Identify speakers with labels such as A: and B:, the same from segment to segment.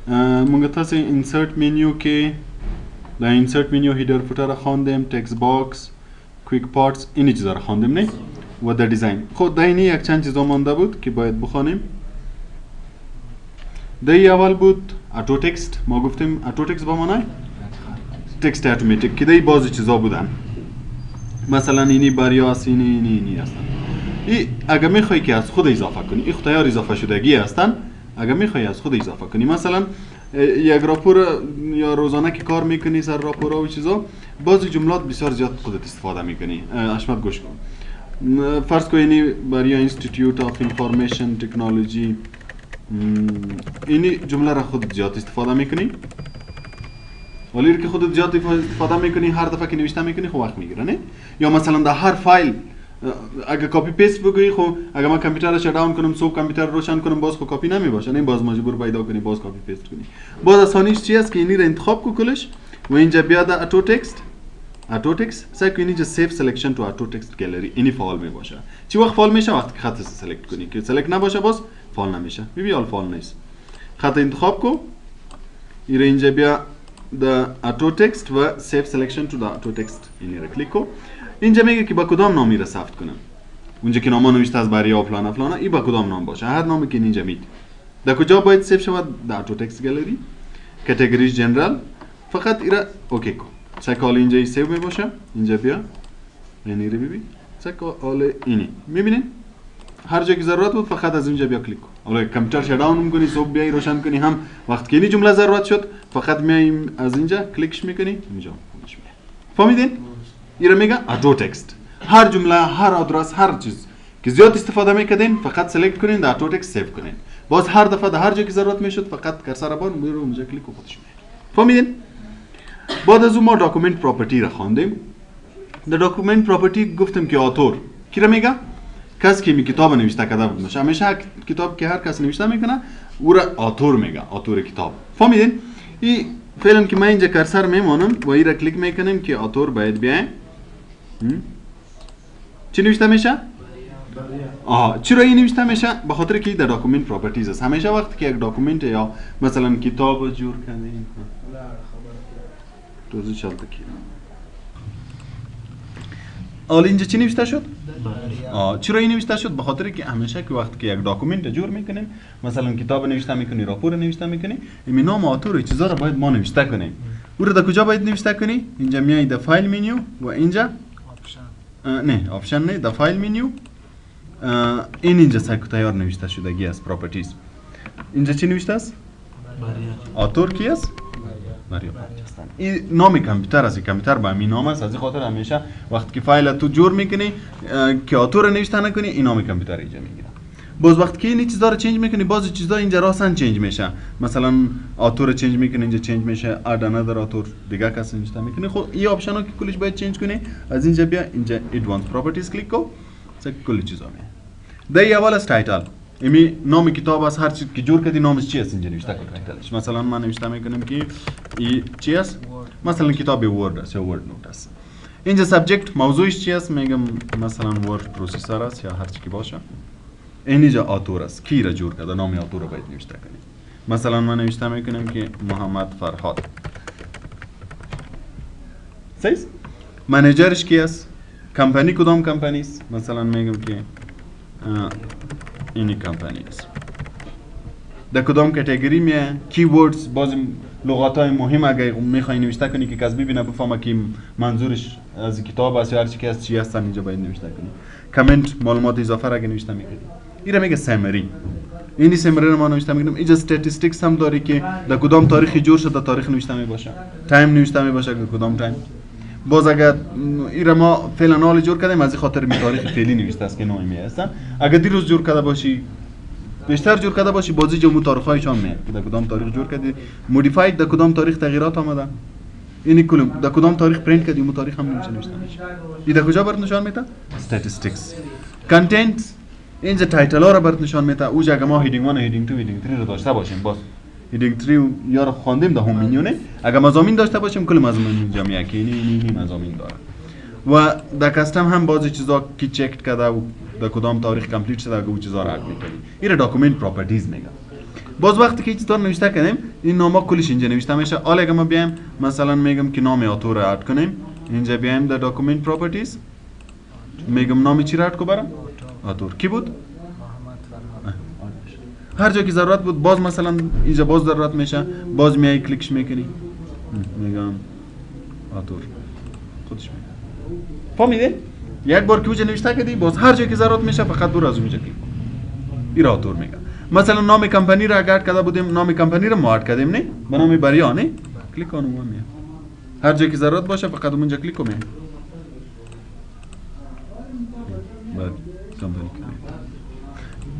A: مونږ تاسو انسرت منیو کې دا انسرت منیو هیدر فوتر خواندیم، تکست باکس، کویک پارتس، این چیزا رو خواندیم نه؟ و در دیزاین خود در اینی یک چند چیزا مانده بود که باید بخوانیم. در اول بود اتو تکست، ما گفتیم اتو تکست با معنی تکست اتوماتیک که در بعضی چیزا بودن، مثلا اینی بریاس، اینی هستن. این اگر میخوای که از خود اضافه کنی، این تیار اضافه شدگی هستن، اگر میخوای از خود اضافه کنی، مثلا یک راپور یا روزانه که کار میکنی سر راپورها و چیزا، بعضی جملات بسیار زیاد خودت استفاده میکنی. اشمت گوش کن، فرض کن اینی برای انستیتیوت آف انفارمیشن تکنولوژی، اینی جمله را خودت زیاد استفاده میکنی، ولی که خودت زیاد استفاده میکنی هر دفعه که نوشته میکنی خب وقت میگیره نه؟ یا مثلا در هر فایل اگه کپی پیست بگویی، خب اگه من کامپیوتر رو شت داون کنم، صبح کامپیوتر رو روشن کنم، باز خب کپی نمیباشه نه، باز مجبور پیدا کنی باز کپی پیست کنی. باز آسانیش چی است که اینی رو انتخاب کو کلش و اینجا بیاد اتو تکست سعی کنی اینجا سیو سلکشن تو اتو تکست گالری، اینی فعال میباشه. چی وقت فعال میشه؟ وقتی که خط سلکت کنی، که سلکت نباشه باز فعال نمیشه. میبینی فعال نیست. خط انتخاب کو، این اینجا بیا the auto text و save selection to the auto text اینی را کلیک کو. اینجا میگه که با کدام نامی را ثبت کنم. اونجا که نام نوشته از بریا فلان این با کدام نام باشه، هر نامی که اینجا میاد. در کجا باید سیو شود؟ در auto text گالری، کاتگوریش جنرال، فقط ایرا اوکی کو. سکال اینجا سیو می باشه. اینجا بیا یعنی رو ببین سکال اینی میبینین هر جا که ضرورت بود فقط از اینجا بیا کلیک کن. حالا کامپیوتر شت داون می‌کنی، صبح بیای روشن کنی، هم وقت که این جمله ضرورت شد فقط میایم از اینجا کلیکش میکنی اینجا خودش میاد. فهمیدین؟ این میگه اتو تکست. هر جمله، هر آدرس، هر چیز که زیاد استفاده میکردین فقط سلکت کنین، در اتو تکست سیو کنین. باز هر دفعه در هر جا که ضرورت میشد فقط کرسر بار میره اونجا کلیک و خودش میاد. فهمیدین؟ بعد از اون ما داکومنت پراپرتی را خواندیم. در داکومنت پراپرتی گفتم که اتور کی را میگه؟ کسی که می کتاب نوشته کرده بود باشه. همیشه کتاب که هر کس نوشته میکنه او را اتور میگه، اتور کتاب. فهمیدین؟ این فعلا که من اینجا کرسر میمونم و این را کلیک میکنم که اتور باید بیاین. چی نوشته میشه؟ چرا این نوشته میشه؟ به خاطر که در داکومنت پراپرتیز است. همیشه وقتی که یک داکومنت یا مثلا کتاب جور کردین روزی چالت کی حالا اینجا چی نوشته شد؟ چرا این نوشته شد؟ به خاطر که همیشه که وقتی که یک داکومنت جور میکنیم، مثلا کتاب نوشته میکنی، راپور نوشته میکنی، این نام اتور چیزا رو باید ما نوشته کنیم. او رو در کجا باید نوشته کنی؟ اینجا میای در فایل منیو و اینجا آپشن نه، در فایل منیو این اینجا سایکو تیار نوشته شدگی است پراپرتیز. اینجا چی نوشته است؟ اتور کی است؟ این نام کامپیوتر است. کامپیوتر با همین نام است. از این خاطر همیشه وقتی که فایل تو جور میکنی که اتور نوشته نکنی این نام کامپیوتر اینجا میگیره. باز وقتی که این چیزا رو چنج میکنی بعضی چیزا اینجا راسن چنج میشه. مثلا اتور چنج میکنی اینجا چنج میشه، اد انادر اتور دیگه کس نوشته میکنی. خب این آپشن ها که کلش باید چنج کنی. از اینجا بیا اینجا ادوانس پراپرتیز کلیک کو، کل چیزا میاد. در اول از تایتل امی نام کتاب است، هر چیز که جور کردی نامش چی است اینجا نوشته کن تایتلش. مثلا من نوشته میکنم که این چی است؟ مثلا کتاب ورد است یا ورد نوت است. اینجا سابجکت موضوعش چی است؟ میگم مثلا ورد پروسسور است یا هر چی که باشه. اینجا اتور است، کی را جور کرده، نام اتور رو باید نوشته کنی. مثلا من نوشته میکنم که محمد فرهاد. صحیح؟ منیجرش کی است؟ کمپانی کدام کمپانی است؟ مثلا میگم که اینی کمپانی است. در کدام کاتگوری میه؟ کیوردز، باز لغاتای مهم اگه میخوای نوشته کنی که کس ببینه بفهمه که منظورش از کتاب است یا هر چی که است چی هستن اینجا باید نوشته کنی. کامنت، معلومات اضافه را اگه نوشته میکنی. این را میگه سمری. اینی سمری رو ما نوشته میکنیم. اینجا استاتستیکس هم داری که در کدام تاریخی جور شده، تاریخ نوشته میباشه. تایم نوشته میباشه که کدام تایم. باز اگر این را ما فعلا حال جور کردیم از این خاطر می تاریخ فعلی نوشته است که نوعی هستن. اگر دیروز جور کرده باشی، بیشتر جور کرده باشی، بازی جو تاریخایشان میاد که در کدام تاریخ جور کردی، مودیفاید در کدام تاریخ تغییرات آمده. اینی کلم در کدام تاریخ پرینت کردی، اون تاریخ هم نوشته میشه. این در کجا برات نشان میده؟ استاتستیکس. کانتنت اینجا تایتل ها را برات نشان میده. او اگه ما هیدینگ 1 هیدینگ 2 هیدینگ 3 رو داشته باشیم، باز هیدینگ 3 یا رو خواندیم در هم مینیونه. اگه مضامین داشته باشیم کل مضامین اینجا میاد که اینی مضامین داره. و در کاستم هم بعضی چیزا کی چک کرده و در کدام تاریخ کامپلیت شده اگه اون چیزا رو اد میکنی. این داکومنت پراپرتیز میگه. باز وقتی که چیزا نوشته کنیم این نام کلش اینجا نوشته میشه. حالا اگه ما بیایم مثلا میگم که نام آتور رو اد کنیم، اینجا بیایم در داکومنت پراپرتیز میگم نام چی رو اد کو برام؟ آتور. کی بود؟ هر جا که ضرورت بود باز مثلا اینجا باز ضرورت میشه، باز میای کلیکش میکنی میگم آتور خودش میگه. فهمیده؟ یک بار که اونجا نوشته کردی باز هر جا که ضرورت میشه فقط برو از اونجا کلیک کن. این آتور میگه. مثلا نام کمپانی رو اگر کرده بودیم، نام کمپانی رو ما اد کردیم نه به نام بریا نه، کلیک کن اون میاد. هر جا که ضرورت باشه فقط اونجا کلیک کن. بعد کمپانی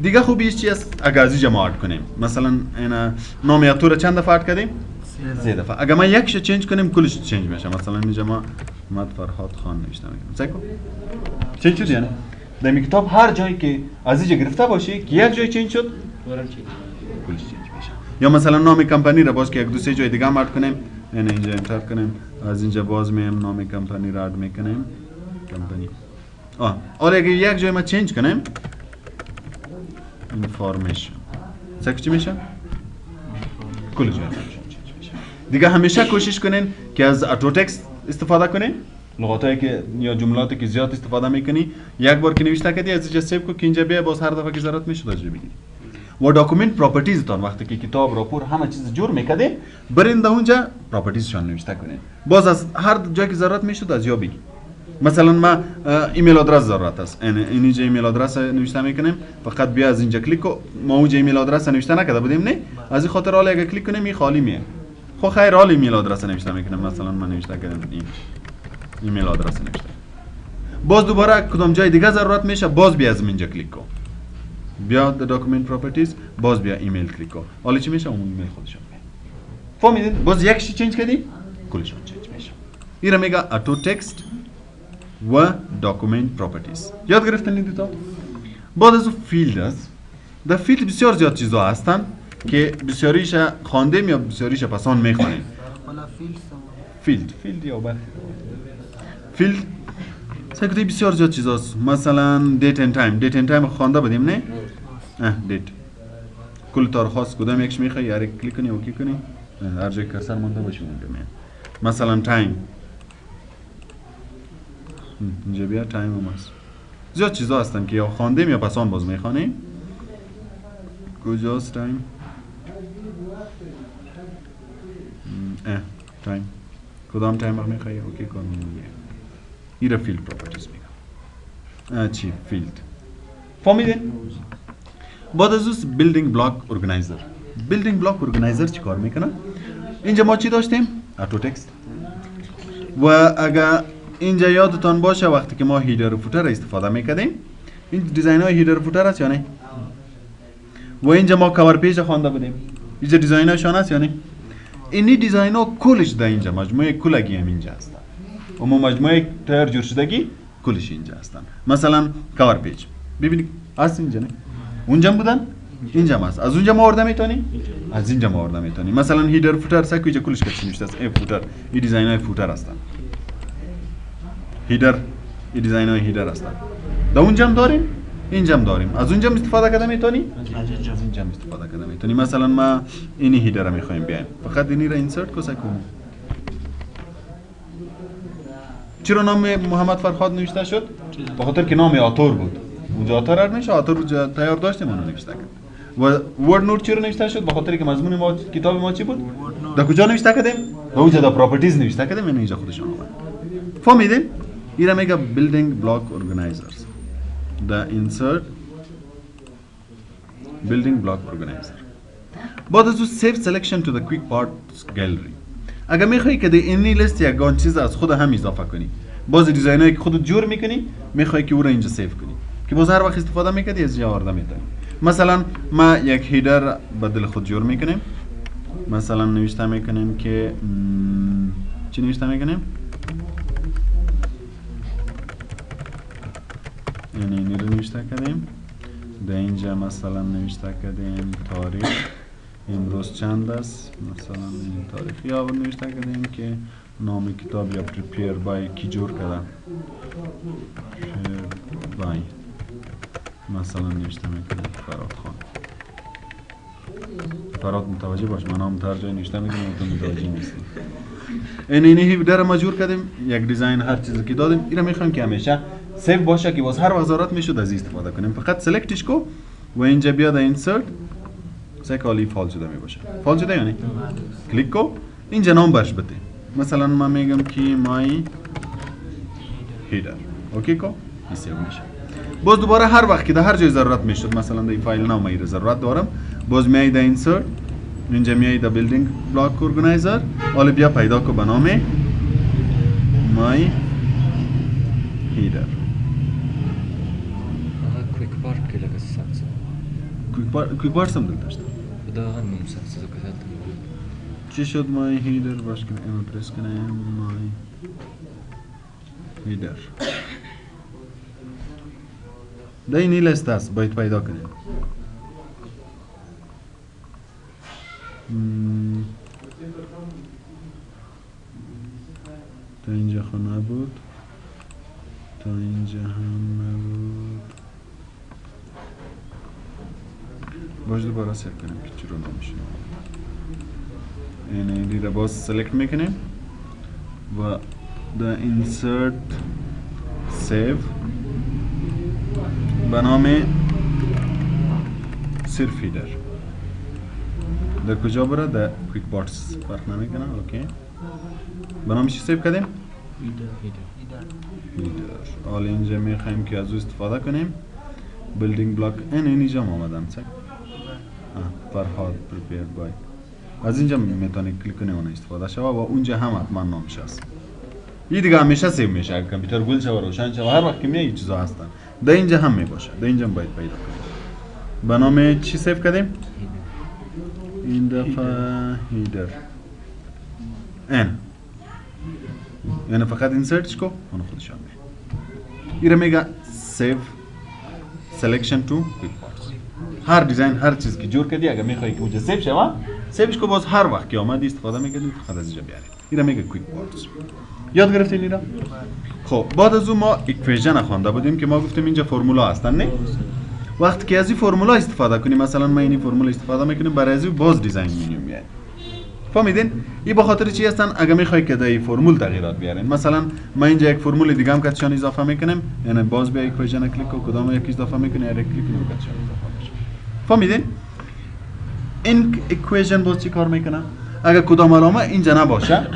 A: دیگه خوبیش چی است؟ اگر از اینجا ما اد کنیم مثلا اینا نام آتور رو چند دفعه اد کردیم؟ 3 دفعه. اگر ما یکش چنج کنیم کلش چنج میشه. مثلا اینجا ما محمد فرهاد خان نوشته میگم سعی کن چنج شد. یعنی در کتاب هر جایی که از اینجا گرفته باشه که یک جای چنج شد کلش چنج میشه. یا مثلا نام کمپانی رو باز که یک دو سه جای دیگه هم اد کنیم، یعنی اینجا انتر کنیم، از اینجا باز میایم نام کمپانی رو اد میکنیم کمپانی. حالا اگه یک جای ما چنج کنیم اینفورمیشن سعی چی میشه؟ کل جای دیگه همیشه کوشش کنین که از اتو تکست استفاده کنین. لغاتایی که یا جملاتی که زیاد استفاده میکنی یک بار که نوشته کردی از اینجا سیو کن که اینجا بیا باز هر دفعه که ضرورت میشه داشته بگیری. و داکومنت پراپرتیز تون وقتی که کتاب راپور همه چیز جور میکرده برین در اونجا پراپرتیز شان نوشته کنین. باز از هر جایی که ضرورت میشه از یا بگی. مثلا ما ایمیل آدرس ضرورت است، یعنی اینجا ایمیل آدرس نوشته میکنیم، فقط بیا از اینجا کلیک کن. ما اونجا ایمیل آدرس نوشته نکرده بودیم نه، از این خاطر حالا اگه کلیک کنیم این خالی میه. خب خیر حال ایمیل آدرس نوشته میکنم، مثلا من نوشته کردم این ایمیل آدرس نوشته. باز دوباره کدام جای دیگه ضرورت میشه باز بیا از اینجا کلیک کن. بیا در داکومنت پراپرتیز باز بیا ایمیل کلیک کن. حالا چی میشه؟ اون ایمیل خودش میاد. فهمیدید؟ باز یکش چنج کردی کلش چنج میشه. این میگه اتو تکست و داکومنت پراپرتیز. یاد گرفتن این دو تا؟ بعد از فیلد است. در فیلد بسیار زیاد چیزا هستن که بسیاریش خواندیم یا بسیاریش پسان میخوانیم.
B: حالا
A: فیلد یا بخیر فیلد سکوتی بسیار زیاد چیزاست. مثلا دیت اند تایم خوانده بودیم نه؟ دیت کل تاریخ هاست کدام یکش میخوای یاری کلیک کنی اوکی کنی هر جای کرسر مونده باشه اونجا میاد. مثلا تایم اینجا بیا تایم هم هست. زیاد چیزا هستن که یا خواندیم یا پسان باز میخوانیم. کجاست تایم؟ تایم کدام تایم میخوای اوکی کن. این فیلد پراپرتیز میگم. چی فیلد فهمیدین؟ بعد از اون بیلدینگ بلاک ارگانایزر چی کار میکنه؟ اینجا ما چی داشتیم؟ اتو تکست. و اگر اینجا یادتان باشه وقتی که ما هیدر و فوتر استفاده میکردیم این دیزاین های هیدر و فوتر هست یا نه؟ و اینجا ما کاور پیج خوانده بودیم. اینجا دیزاین هاشون هست یا نه؟ اینی دیزاین ها کلش در اینجا مجموعه کلگی هم اینجا هستن. و ما مجموعه تر جور شدگی کلش اینجا هستن. مثلا کاور پیج ببینید هست اینجا نه؟ اونجا بودن؟ اینجا هست. از اونجا ما آورده میتونی؟ از اینجا ما آورده میتونی. مثلا هیدر فوتر سکو اینجا کلش کسی نوشته است. فوتر این دیزاین های فوتر هستن. هیدر این دیزاین های هیدر هستن. در اونجا هم داریم اینجا هم داریم. از اونجا استفاده کرده میتونی؟ از اینجا هم استفاده کرده میتونی. مثلا ما اینی هیدر رو میخوایم بیایم فقط اینی رو اینسرت کو سکو. چرا نام محمد فرهاد نوشته شد؟ به خاطر که نام آتور بود. اونجا آتور ارد میشه، آتور تیار داشتیم اونو نوشته کرد. و ورد نوت چرا نوشته شد؟ به خاطر که مضمون ما کتاب ما چی بود؟ در کجا نوشته کردیم؟ در اونجا در پراپرتیز نوشته کردیم، یعنی اینجا خودشون اومد. فهمیدین؟ این میگه بیلدینگ بلاک ارگانایزرز. The insert building block organizer. بعد از اون save selection to the quick parts gallery. اگر میخوایی که در اینی لیست یگان چیز از خود هم اضافه کنی باز دیزاینایی که خودت جور میکنی میخوایی که او را اینجا سیو کنی که باز هر وقت استفاده میکنی از اینجا آورده میتونی. مثلا ما یک هیدر بدل خود جور میکنیم. مثلا نوشته میکنیم که چی نوشته میکنیم؟ یعنی اینی رو نوشته کردیم. در اینجا مثلا نوشته کردیم تاریخ امروز چند است، مثلا این تاریخ یا نوشته کردیم که نام کتاب یا پریپیر بای کی جور کرده بای مثلا نوشته میکنیم فراد خان. فرات متوجه باش، من هم تا جای نوشته میکنم تو متوجه نیستی. اینی هیدر ما جور کردیم، یک دیزاین هر چیزی که دادیم. اینو میخوایم که همیشه سیو باشه که باز هر وقت ضرورت میشد از استفاده کنیم. فقط سلکتش کو و اینجا بیاد اینسرت سکالی فال شده می باشه. فال شده یعنی کلیک کو اینجا نام برش بده. مثلا من میگم که مای هیدر اوکی کو سیو میشه. باز دوباره هر وقت که در هر جای ضرورت میشد، مثلا در این فایل نام میره ضرورت دارم، باز میای در اینسرت اینجا میای در بیلدینگ بلاک ارگانایزر، حالا بیا پیدا کو به نام مای هیدر.
B: کویک پارت که لگه سبز.
A: کویک پارت هم داشت.
B: بدا همون سبز رو کردم.
A: چی شد مای هیدر؟ باش کنم اما پرس کنم مای هیدر. در این لیست است باید پیدا کنیم. تا اینجا خو نبود، تا اینجا هم نبود. باید دوباره سیو کنیم که چی رو نمیشه. اینه دیره باز سلکت میکنیم و در insert save به نام صرف هیدر. در کجا بره؟ در کویک پارتس فرق نمیکنه. اوکی به نام چی سیو کردیم؟ هیدر. حالا اینجا میخوایم که از او استفاده کنیم. بیلدینگ بلاک اینجا آمدن سک فرهاد prepared by. از اینجا میتونی کلیک کنی اون استفاده شوه و اونجا هم حتما نامش هست. این دیگه همیشه سیو میشه. اگر کامپیوتر گل شوه روشن شوه هر وقت که میای چیزا هستن در اینجا هم میباشه. در اینجا هم باید پیدا کنیم. به نام چی سیو کردیم؟ این دفعه هیدر. یعنی فقط اینسرتش کو اون خودش هم میره میگه سیو سلکشن تو کویک پارتس. هر دیزاین هر چیز که جور کردی اگر میخوای که اونجا سیو شوه سیوش کو باز هر وقت که آمدی استفاده میکنی فقط از اینجا بیاری. اینا میگه کویک پارتس. یاد گرفتین اینا؟ خب بعد از اون ما ایکویژن خوانده بودیم که ما گفتیم اینجا فرمولا هستن نه؟ وقتی که از این فرمولا استفاده کنیم، مثلا ما این فرمولا استفاده میکنیم برای از باز دیزاین منیو میاد. فهمیدین؟ این به خاطر چی هستن؟ اگه میخوای که در این فرمول تغییرات بیارین، مثلا ما اینجا یک فرمول دیگه هم کاتشان اضافه میکنیم، یعنی باز بیا ایکویژن کلیک کو کدام یک اضافه میکنی اره کلیک کنیم کاتشان اضافه میشه. فهمیدین؟ این ایکویژن باز چی کار میکنه؟ اگه کدام علامه اینجا نباشه،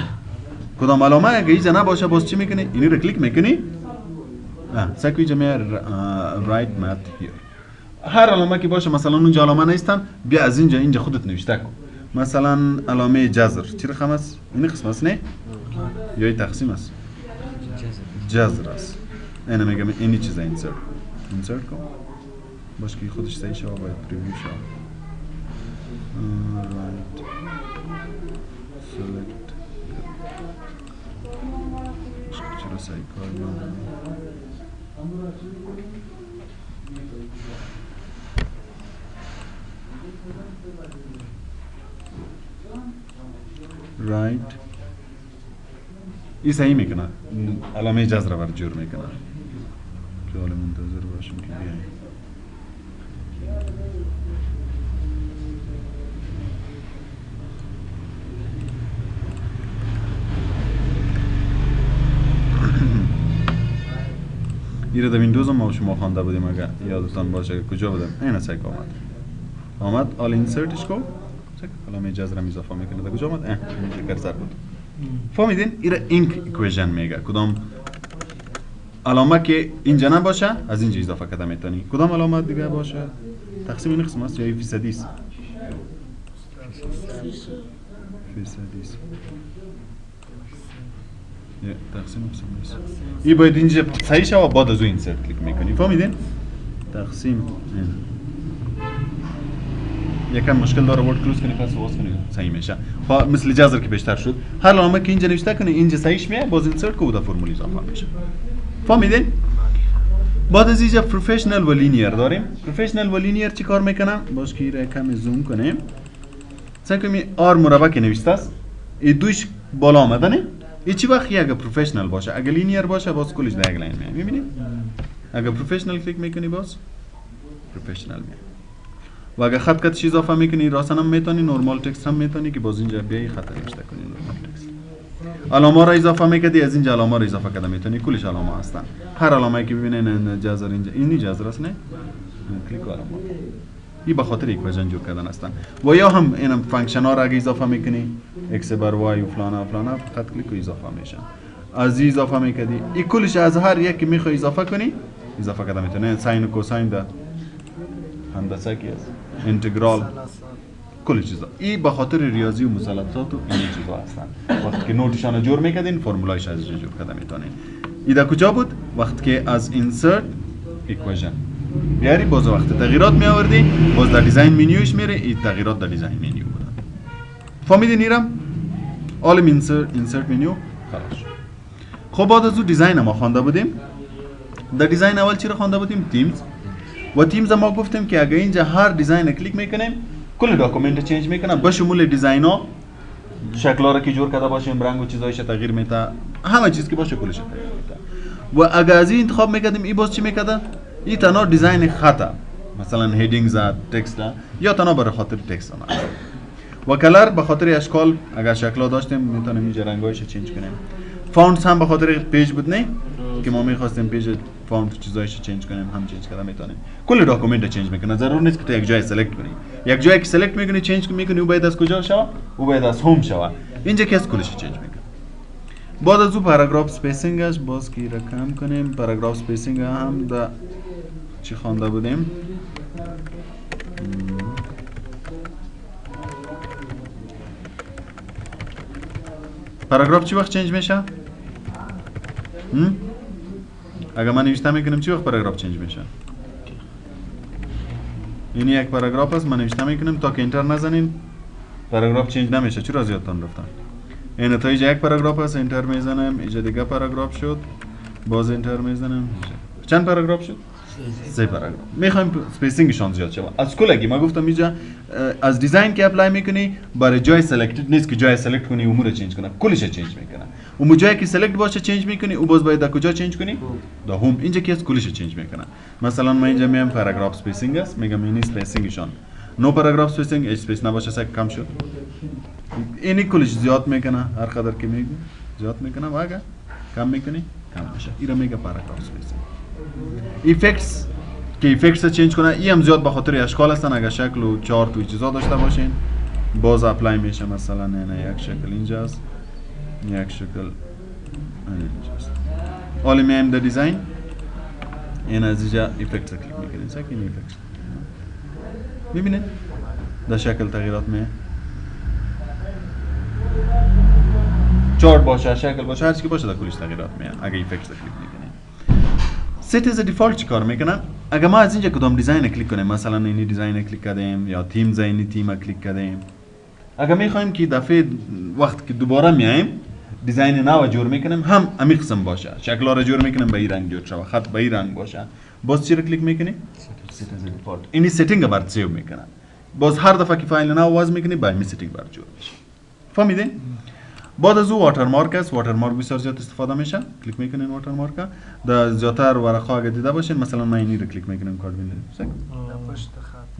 A: کدام علامه اگه اینجا نباشه باز چی میکنی؟ اینی رو کلیک میکنی سکوی جمعه رایت مات هیر. هر علامه که باشه، مثلا اونجا علامه نیستن بیا از اینجا خودت نوشته کن. مثلا علامه جذر چی رقم است؟ این قسم است نه؟ یا این تقسیم است؟ جذر است. اینه میگم اینی چیزا اینسرت کن باش که خودش صحیح شوه باید پریویو شوه. رایت سلکت چرا صحیح کار میکنم؟ رایت این صحیح میکنه، علامه جذر رو جور میکنه که حالا منتظر باشیم که بیاییم. این رو در ویندوز هم ما شما خوانده بودیم اگر یادتان باشه کجا بودم. این سایک آمد آل اینسرتش کو علامه جذر هم اضافه میکنه. در کجا آمد؟ کرسر بود. فهمیدین؟ این را اینک ایکویژن میگه. کدام علامه که اینجا نباشه از اینجا اضافه کرده میتونی. کدام علامه دیگه باشه تقسیم این قسم است یا فیصدی است؟ فیصدی است. تقسیم قسم است. این باید اینجا صحیح شه و بعد از اون اینسرت کلیک میکنی. فهمیدین؟ تقسیم یکم مشکل داره ورد کلوز کنی پس واس کنی صحیح میشه. مثل جذر که بیشتر شد هر علامه که اینجا نوشته کنی اینجا صحیحش میاد باز اینسرت کو در فرمول اضافه میشه. فهمیدین؟ بعد از اینجا پروفشنال و لینیر داریم. پروفشنال و لینیر چی کار میکنن؟ باز که را کم زوم کنیم. مثلا که آر مربع که نوشته است این دوش بالا آمده نه؟ این چی وقتی اگه پروفشنال باشه، اگه لینیر باشه باز کلش در یک لاین میاد. میبینید؟ اگه پروفشنال کلیک میکنی باز پروفشنال میاد. و اگه خط کتش اضافه میکنی راسن هم میتونی، نورمال تکست هم میتونی که باز اینجا بیای خط نوشته کنی نورمال تکست. علامه را اضافه میکردی، از اینجا علامه را اضافه کرده میتونی، کلش علامه هستن. هر علامه که ببینین جزر اینجا اینی جزر است نه؟ کلیک علامه. این به خاطر ایکویشن جور کردن هستن. و یا هم اینم فانکشن ها را اگه اضافه میکنی x بر y و فلان فلان فقط کلیک و اضافه میشن. از این اضافه میکردی این کلش از هر یک که میخوای اضافه کنی اضافه کرده میتونه. ساین و کوساین ده هندسه کی است، انتگرال، کل چیزا. این به خاطر ریاضی و مثلثات و این چیزا هستن. وقتی که نوتشان جور میکردین فرمولایش از جور کرده میتونین. این در کجا بود؟ وقتی که از insert equation بیاری باز وقت تغییرات می آوردی باز در دیزاین منیوش میره. این تغییرات در دیزاین منیو بودن. فهمیدین ایرم؟ عالم insert منیو خلاص. خب بعد از اون دیزاین ما خوانده بودیم. در دیزاین اول چی رو خوانده بودیم؟ تیمز. و تیمز ما گفتیم که اگه اینجا هر دیزاین کلیک میکنیم کل داکومنت چنج میکنه به شمول دیزاین ها، شکل‌ها رو که جور کرده باشیم، رنگ و چیزایش تغییر میده، همه چیز که باشه کلش تغییر میده. و اگه از این انتخاب میکردیم این باز چی میکرده؟ این تنها دیزاین خطا، مثلا هیدینگ زد، تکست یا تنها برای خاطر تکست نه. و کلر به خاطر اشکال اگر شکل‌ها داشتیم میتونیم اینجا رنگایش چنج کنیم. فونتس هم به خاطر پیج بود نه که ما میخواستیم پیج فونت چیزایش چنج کنیم، هم چنج کردن میتونیم. کل داکومنت چنج میکنه. ضرور نیست که تو یک جای سلکت کنی. یک جایی که سلکت میکنی چنج میکنی او باید از کجا شوه؟ او باید از هوم شوه. اینجا کس کلش چنج میکنه. بعد از اون پاراگراف اسپیسینگش باز کی را کم کنیم. پاراگراف اسپیسینگ هم دا چی خوانده بودیم؟ پاراگراف چی وقت چنج میشه؟ اگر من نوشته میکنم چی وقت پاراگراف چنج میشه؟ این یک پاراگراف است من نوشته میکنم تا که انتر نزنین پاراگراف چنج نمیشه. چرا از یادتان رفتن؟ این تا اینجا یک پاراگراف است، انتر میزنم، اینجا دیگه پاراگراف شد، باز انتر میزنم. چند پاراگراف شد؟ 3 پاراگراف. میخوایم اسپیسینگشون زیاد شه. از کلگی ما گفتم اینجا از دیزاین که اپلای میکنی برای جای سلکتد نیست که جای سلکت کنی امور چنج کنه، کلش چنج میکنه. اون جایی که سلکت باشه چنج میکنی او باز باید در کجا چنج کنی؟ در هوم. اینجا که از کلش چنج میکنه. مثلا من اینجا میام پاراگراف اسپیسینگ است، میگم این اسپیسینگشون نو پاراگراف اسپیسینگ، اسپیس نباشه سه کم شد. اینی کلش زیاد میکنه، هر قدر که میگی زیاد میکنه و اگه کم میکنی کم میشه. اینا میگه پاراگراف اسپیسینگ. ایفکتس که ایفکتس چنج کنه این هم زیاد به خاطر اشکال هستن. اگه شکل و چارت و چیزا داشته باشین باز اپلای میشه. مثلا این یک شکل اینجاست، یک شکل اینجاست. حالا میایم در دیزاین، این از اینجا ایفکتس کلیک میکنین. ساکن ایفکتس میبینید در شکل تغییرات میه. چارت باشه، شکل باشه، هر چی که باشه در کلش تغییرات میه اگه ایفکتس کلیک میکنین. set as a default چیکار میکنن؟ اگه ما از اینجا کدام دیزاین کلیک کنیم، مثلا اینی دیزاین کلیک کردیم یا تیمز اینی تیم کلیک کردیم، اگه میخوایم که دفعه وقت که دوباره میایم دیزاین نو جور میکنیم هم امی قسم باشه، شکل را جور میکنیم به این رنگ جور شوه، خط به این رنگ باشه، باز چی را کلیک میکنی؟ set as a default. اینی سیتینگ برات سیو میکنن. باز هر دفعه که فایل نو واز میکنی با این سیتینگ برات جور میشه. فهمیدین؟ بعد از او واترمارک است. واترمارک بسیار زیاد استفاده میشه. کلیک میکنین واترمارک در زیادتر ورق‌ها اگه دیده باشین، مثلا من اینی رو کلیک میکنم کارت ببینید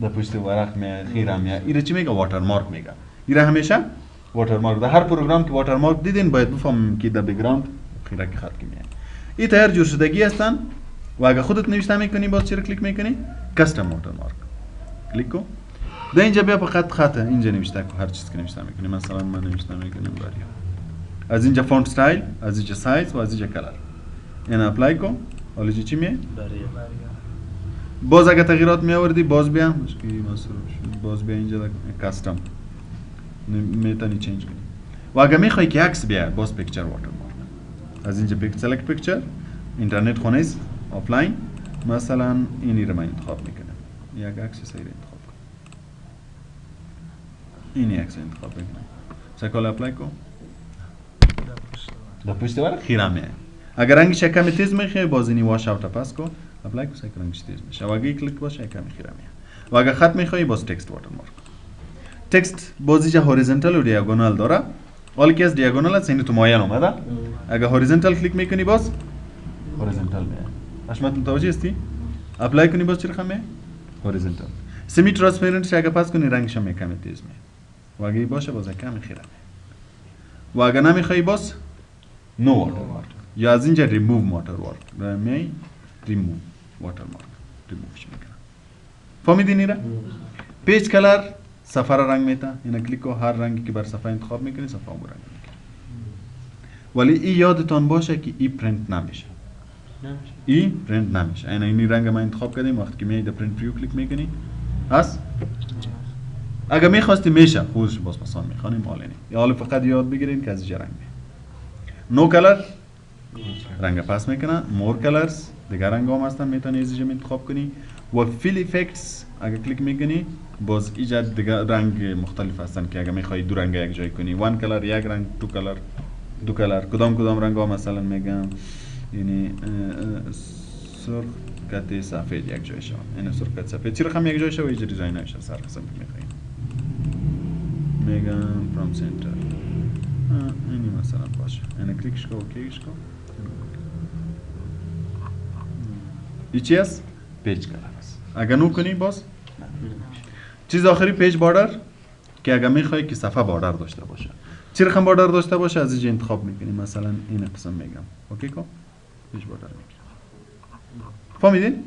A: در پشت ورق می خیره می ایره چی میگه؟ واترمارک میگه. ایره همیشه واترمارک در هر پروگرام که واترمارک دیدین باید بفهمیم که در بک‌گراند خیره که خط کی میاد. این تغییر جور شدگی هستن و اگه خودت نوشته میکنی باز چی رو کلیک میکنی؟ کاستم واترمارک کلیک کن. در اینجا بیا فقط خط اینجا نوشته کن، هر چیز که نوشته میکنی. مثلا من نوشته میکنم بریا. از اینجا فونت استایل، از اینجا سایز و از اینجا کلر. این اپلای کن. حالا چی میه؟ باز اگه تغییرات می آوردی باز بیا باز بیا اینجا کاستم میتونی چنج کنی. و اگه میخوای که عکس بیاد باز پیکچر واترمارک. از اینجا سلکت پیکچر، اینترنت خونه است آفلاین، مثلا اینی رو من انتخاب میکنم. یک عکس سری انتخاب کنم. اینی عکس انتخاب میکنم. سکال اپلای کن. در پشت ورق خیره میه. اگر رنگش کمی تیز میشه باز اینی واش اوت پاس کن. اپلای کن که رنگش تیز میشه. و اگه کلیک باشه کمی خیره میه. و اگه خط میخوای باز تکست واترمارک. تکست باز اینجا هوریزونتال و دیاگونال داره. حالا که از دیاگونال است این تو مایل اومده. اگه هوریزونتال کلیک میکنی باز هوریزونتال میه. اشمت متوجه هستی؟ اپلای کنی باز چی رقم میه؟ هوریزونتال. سمی ترانسپرنت اگه پس کنی رنگش هم کمی تیز می و اگه باشه باز کمی خیره و اگه نمیخوای باز نو واتر مارک یا از اینجا ریموو واتر مارک می ریموو واتر مارک ریمووش میکنم. فهمیدین ایره؟ پیج کلر صفحه را رنگ میده. اینا کلیک کو هر رنگی که بر صفحه انتخاب میکنی صفحه اون رنگ میکنی. ولی این یادتان باشه که این پرینت نمیشه. این پرینت نمیشه. این رنگ ما انتخاب کردیم وقتی که میای پرینت پریو کلیک میکنی هست. اگه میخواستی میشه خودش باز مثلا میخوانیم حالینی. یا حالا فقط یاد بگیرین که از اینجا رنگ می. نو کلر رنگ پاس میکنه. مور کلرز دیگر رنگ هم هستن میتونی از اینجا انتخاب کنی. و فیل افکتس اگه کلیک میکنی باز اینجا دیگر رنگ مختلف هستن که اگه میخوای دو رنگ یک جای کنی وان کلر یک رنگ دو کلر کدام رنگ ها مثلا میگم یعنی سرخ کت سفید یک جای شو این سرخ کت سفید چی رقم یک جای شو اینجا دیزاین هاش سر قسم میخوای میگم فرام سنتر اینی مثلا باشه این کلیکش کو اوکیش کو این چی است پیج کلر است اگه نو کنی باز چیز آخری پیج باردر که اگه میخوای که صفحه باردر داشته باشه چی رقم باردر داشته باشه از اینجا انتخاب میکنی مثلا این قسم میگم اوکی کو پیج باردر میگم فهمیدین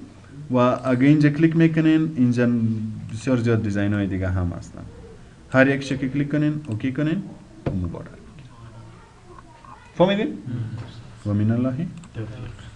A: و اگه اینجا کلیک میکنین اینجا بسیار زیاد دیزاین های دیگه هم هستن هر یک شکل کلیک کنین اوکی کنین و باردر میگیرین فهمیدین و من الله توفیق